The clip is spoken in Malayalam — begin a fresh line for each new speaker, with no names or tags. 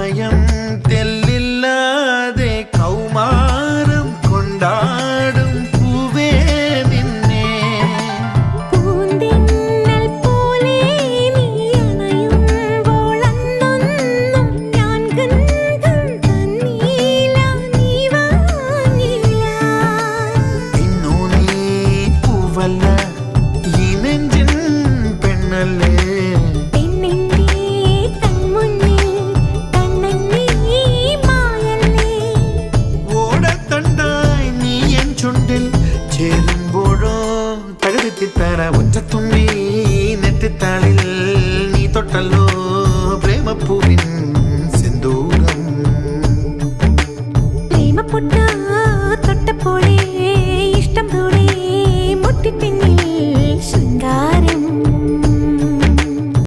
സമയം തെല്ലില്ലാതെ കൗമാരം കൊണ്ടാടും പൂവേ നിന്നെ
പൂന്തിന്നൽ പോലെ നീ അണയുമ്പോൾ അന്നൊന്നും ഞാൻ ഗന്ധം തന്നീല നീ വാങ്ങില്ല
ഇന്നു നീ പൂവല്ല ഈ നെഞ്ചിൻ പെണ്ണല്ലേ ചേരുമ്പോഴോ തഴുതിത്തര ഒറ്റത്തുമ്പി നെറ്റിത്താളിൽ നീ തൊട്ടല്ലോ പ്രേമപ്പൂവിൻ